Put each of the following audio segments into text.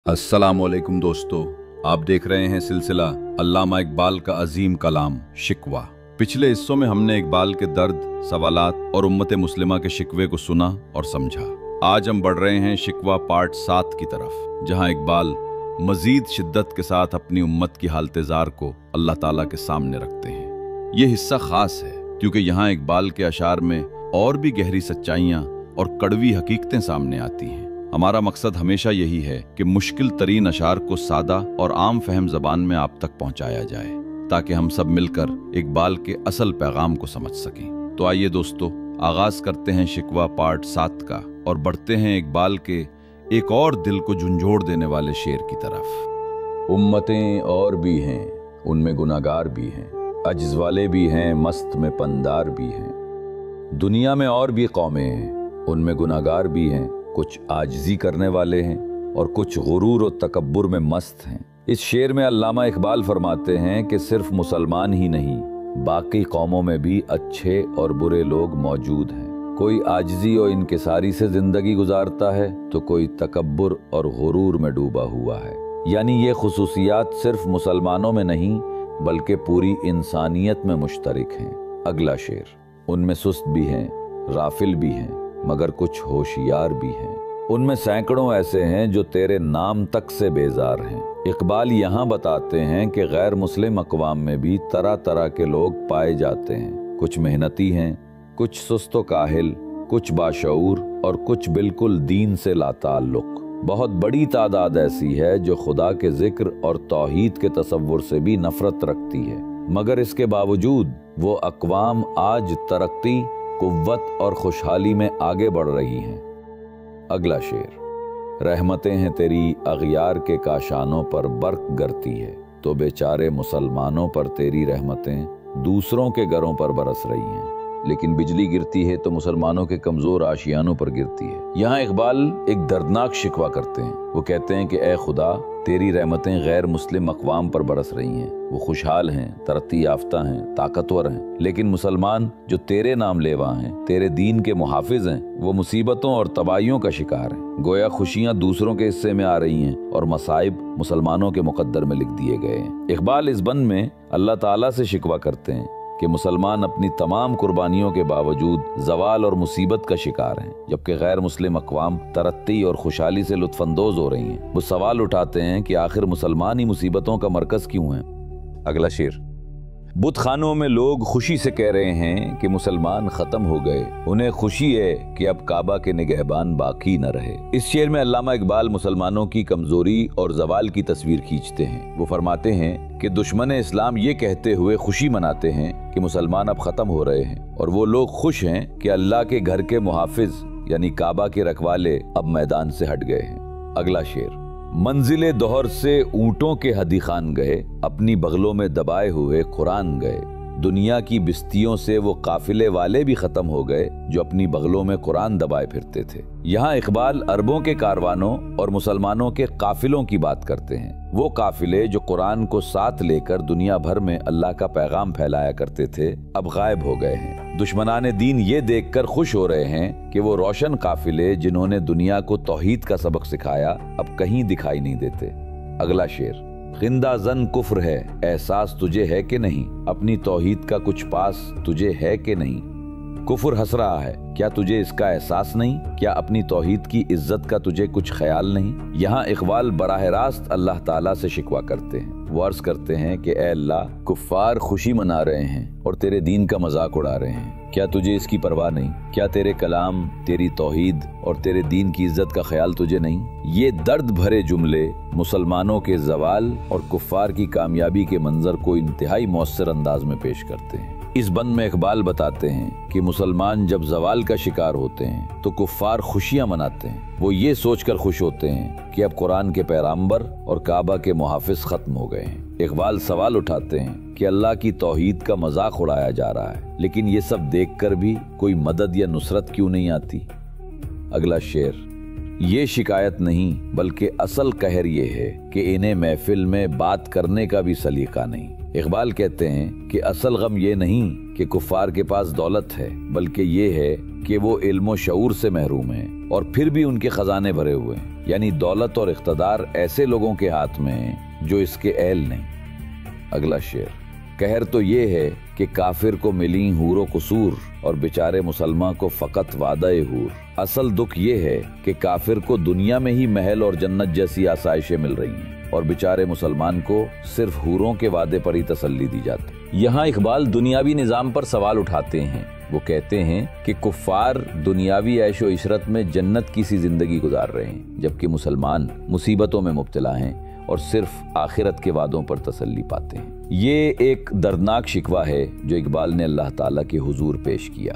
अस्सलामुअलैकुम दोस्तों, आप देख रहे हैं सिलसिला अल्लामा इकबाल का अजीम कलाम शिकवा। पिछले हिस्सों में हमने इकबाल के दर्द, सवालात और उम्मत मुस्लिमा के शिकवे को सुना और समझा। आज हम बढ़ रहे हैं शिकवा पार्ट 7 की तरफ, जहां इकबाल मजीद शिद्दत के साथ अपनी उम्मत की हालत-ए-ज़ार को अल्लाह ताला के सामने रखते हैं। ये हिस्सा खास है क्योंकि यहाँ इकबाल के अशार में और भी गहरी सच्चाइयाँ और कड़वी हकीकतें सामने आती हैं। हमारा मकसद हमेशा यही है कि मुश्किल तरीन अशार को सादा और आम फहम जबान में आप तक पहुंचाया जाए, ताकि हम सब मिलकर इकबाल के असल पैगाम को समझ सकें। तो आइए दोस्तों, आगाज करते हैं शिकवा पार्ट 7 का और बढ़ते हैं इकबाल के एक और दिल को झंझोड़ देने वाले शेर की तरफ। उम्मतें और भी हैं, उनमें गुनाहगार भी हैं, अज्ज वाले भी हैं, मस्त में पंदार भी हैं। दुनिया में और भी कौमें हैं, उनमें गुनाहगार भी हैं, कुछ आजिज़ी करने वाले हैं और कुछ गुरूर और तकब्बुर में मस्त हैं। इस शेर में अल्लामा इकबाल फरमाते हैं कि सिर्फ मुसलमान ही नहीं, बाकी कौमों में भी अच्छे और बुरे लोग मौजूद हैं। कोई आजिज़ी और इनकिसारी से जिंदगी गुजारता है तो कोई तकब्बुर और गुरूर में डूबा हुआ है। यानी ये खुसूसियात सिर्फ मुसलमानों में नहीं बल्कि पूरी इंसानियत में मुश्तरक हैं। अगला शेर, उनमें सुस्त भी हैं, गाफिल भी हैं, मगर कुछ होशियार भी हैं। उनमें सैकड़ों ऐसे हैं जो तेरे नाम तक से बेजार हैं। इकबाल यहाँ बताते हैं कि गैर मुस्लिम अक़वाम में भी तरह तरह के लोग पाए जाते हैं। कुछ मेहनती हैं, कुछ सुस्त व काहिल, कुछ बाशऊर और कुछ बिल्कुल दीन से लाताल्लुक। बहुत बड़ी तादाद ऐसी है जो खुदा के जिक्र और तौहीद के तसव्वुर से भी नफरत रखती है, मगर इसके बावजूद वो अक़वाम आज तरक्की, कुव्वत और खुशहाली में आगे बढ़ रही हैं। अगला शेर, रहमतें हैं तेरी अग़ियार के काशानों पर बर्क गिरती है, तो बेचारे मुसलमानों पर तेरी रहमतें दूसरों के घरों पर बरस रही हैं। लेकिन बिजली गिरती है तो मुसलमानों के कमज़ोर आशियानों पर गिरती है। यहाँ इकबाल एक दर्दनाक शिकवा करते हैं। वो कहते हैं कि ए खुदा, तेरी रहमतें गैर मुस्लिम अक़वाम पर बरस रही हैं। वो खुशहाल हैं, तरक्की याफ्ता हैं, ताकतवर हैं, लेकिन मुसलमान जो तेरे नाम लेवा हैं, तेरे दीन के मुहाफिज हैं, वो मुसीबतों और तबाहियों का शिकार हैं। गोया खुशियाँ दूसरों के हिस्से में आ रही हैं और मसाइब मुसलमानों के मुकद्दर में लिख दिए गए हैं। इकबाल इस बंद में अल्लाह ताला से शिकवा करते हैं कि मुसलमान अपनी तमाम कुर्बानियों के बावजूद जवाल और मुसीबत का शिकार हैं, जबकि गैर मुस्लिम अक़वाम तरक्की और खुशहाली से लुत्फ़अंदोज़ हो रही हैं। वो सवाल उठाते हैं कि आखिर मुसलमान ही मुसीबतों का मरकज़ क्यों हैं। अगला शेर, बुत खानों में लोग खुशी से कह रहे हैं कि मुसलमान ख़त्म हो गए, उन्हें खुशी है कि अब काबा के निगहबान बाकी न रहे। इस शेर में अल्लामा इकबाल मुसलमानों की कमज़ोरी और जवाल की तस्वीर खींचते हैं। वो फरमाते हैं कि दुश्मन इस्लाम ये कहते हुए खुशी मनाते हैं कि मुसलमान अब ख़त्म हो रहे हैं, और वो लोग खुश हैं कि अल्लाह के घर के मुहाफिज यानी काबा के रखवाले अब मैदान से हट गए हैं। अगला शेर, मंजिले दोहर से ऊँटों के हदी खान गए, अपनी बगलों में दबाए हुए कुरान गए। दुनिया की बिस्तियों से वो काफिले वाले भी खत्म हो गए जो अपनी बगलों में कुरान दबाए फिरते थे। यहाँ इकबाल अरबों के कारवानों और मुसलमानों के काफिलों की बात करते हैं। वो काफिले जो कुरान को साथ लेकर दुनिया भर में अल्लाह का पैगाम फैलाया करते थे, अब गायब हो गए हैं। दुश्मनाने दीन ये देखकर खुश हो रहे हैं कि वो रोशन काफिले जिन्होंने दुनिया को तौहीद का सबक सिखाया अब कहीं दिखाई नहीं देते। अगला शेर, खिंदा जन कुफ्र है, एहसास तुझे है कि नहीं, अपनी तौहीद का कुछ पास तुझे है कि नहीं। कुफ्र हंस रहा है, क्या तुझे इसका एहसास नहीं? क्या अपनी तौहीद की इज्जत का तुझे कुछ ख्याल नहीं? यहाँ इकबाल बराह रास्त अल्लाह ताला से शिकवा करते हैं। वो अर्ज करते हैं कि ए अल्लाह, कुफ्फार खुशी मना रहे हैं और तेरे दीन का मजाक उड़ा रहे हैं, क्या तुझे इसकी परवाह नहीं? क्या तेरे कलाम, तेरी तौहीद और तेरे दीन की इज्जत का ख्याल तुझे नहीं? ये दर्द भरे जुमले मुसलमानों के जवाल और कुफ्फार की कामयाबी के मंजर को इंतहाई मौसर अंदाज में पेश करते हैं। इस बंद में इकबाल बताते हैं कि मुसलमान जब जवाल का शिकार होते हैं तो कुफ्फार खुशियां मनाते हैं। वो ये सोचकर खुश होते हैं कि अब कुरान के पैगंबर और काबा के मुहाफिज खत्म हो गए हैं। इकबाल सवाल उठाते हैं कि अल्लाह की तौहीद का मजाक उड़ाया जा रहा है, लेकिन ये सब देखकर भी कोई मदद या नुसरत क्यों नहीं आती। अगला शेर, ये शिकायत नहीं बल्कि असल कहर ये है कि इन्हें महफिल में बात करने का भी सलीका नहीं। इकबाल कहते हैं कि असल गम ये नहीं कि कुफ्फार के पास दौलत है, बल्कि ये है कि वो इल्म और शऊर से महरूम हैं और फिर भी उनके खजाने भरे हुए हैं। यानी दौलत और इख्तदार ऐसे लोगों के हाथ में है जो इसके अहल नहीं। अगला शेर, कहर तो ये है कि काफिर को मिली हूरो कसूर और बेचारे मुसलमान को फकत वादा-ए हूर। असल दुख ये है कि काफिर को दुनिया में ही महल और जन्नत जैसी आसाइशें मिल रही हैं और बेचारे मुसलमान को सिर्फ हूरों के वादे पर ही तसल्ली दी जाती। यहाँ इकबाल दुनियावी निजाम पर सवाल उठाते हैं। वो कहते हैं कि कुफ्फार दुनियावी ऐशो इशरत में जन्नत की सी जिंदगी गुजार रहे हैं, जबकि मुसलमान मुसीबतों में मुब्तला हैं और सिर्फ आखिरत के वादों पर तसल्ली पाते हैं। ये एक दर्दनाक शिकवा है जो इकबाल ने अल्लाह ताला के हुजूर पेश किया।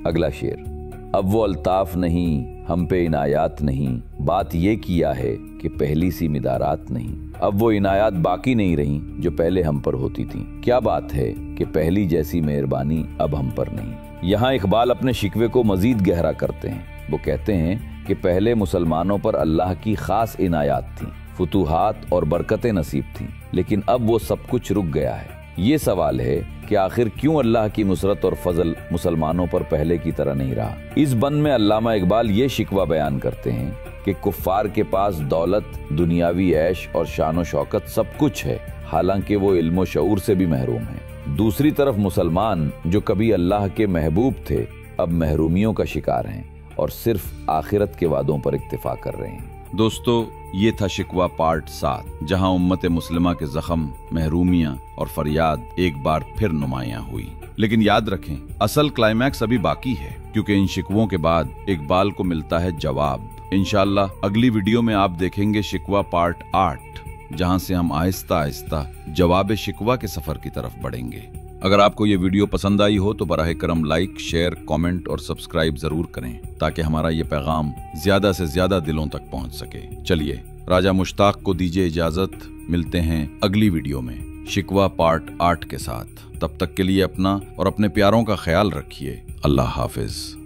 अगला शेर, अब वो अल्ताफ नहीं, हम पे इनायात नहीं, बात ये किया है कि पहली सी मिदारात नहीं। अब वो इनायात बाकी नहीं रही जो पहले हम पर होती थी। क्या बात है कि पहली जैसी मेहरबानी अब हम पर नहीं। यहाँ इकबाल अपने शिकवे को मजीद गहरा करते हैं। वो कहते हैं कि पहले मुसलमानों पर अल्लाह की खास इनायात थी, फुतूहात और बरकतें नसीब थीं, लेकिन अब वो सब कुछ रुक गया है। ये सवाल है कि आखिर क्यों अल्लाह की नुसरत और फजल मुसलमानों पर पहले की तरह नहीं रहा। इस बंद में अल्लामा इकबाल ये शिकवा बयान करते हैं कि कुफ्फार के पास दौलत, दुनियावी ऐश और शान शौकत सब कुछ है, हालांकि वो इल्म शऊर से भी महरूम है। दूसरी तरफ मुसलमान जो कभी अल्लाह के महबूब थे, अब महरूमियों का शिकार हैं और सिर्फ आखिरत के वादों पर इक्तिफा कर रहे हैं। दोस्तों, ये था शिकवा पार्ट 7, जहां उम्मत मुस्लिमा के जख्म, महरूमियां और फरियाद एक बार फिर नुमायां हुई। लेकिन याद रखें, असल क्लाइमैक्स अभी बाकी है, क्योंकि इन शिकवों के बाद इकबाल को मिलता है जवाब। इंशाल्लाह अगली वीडियो में आप देखेंगे शिकवा पार्ट 8, जहां से हम आहिस्ता आहिस्ता जवाब शिकवा के सफर की तरफ बढ़ेंगे। अगर आपको ये वीडियो पसंद आई हो तो बराह करम लाइक, शेयर, कमेंट और सब्सक्राइब जरूर करें, ताकि हमारा ये पैगाम ज्यादा से ज्यादा दिलों तक पहुंच सके। चलिए, राजा मुश्ताक को दीजिए इजाजत। मिलते हैं अगली वीडियो में शिकवा पार्ट 8 के साथ। तब तक के लिए अपना और अपने प्यारों का ख्याल रखिए। अल्लाह हाफिज।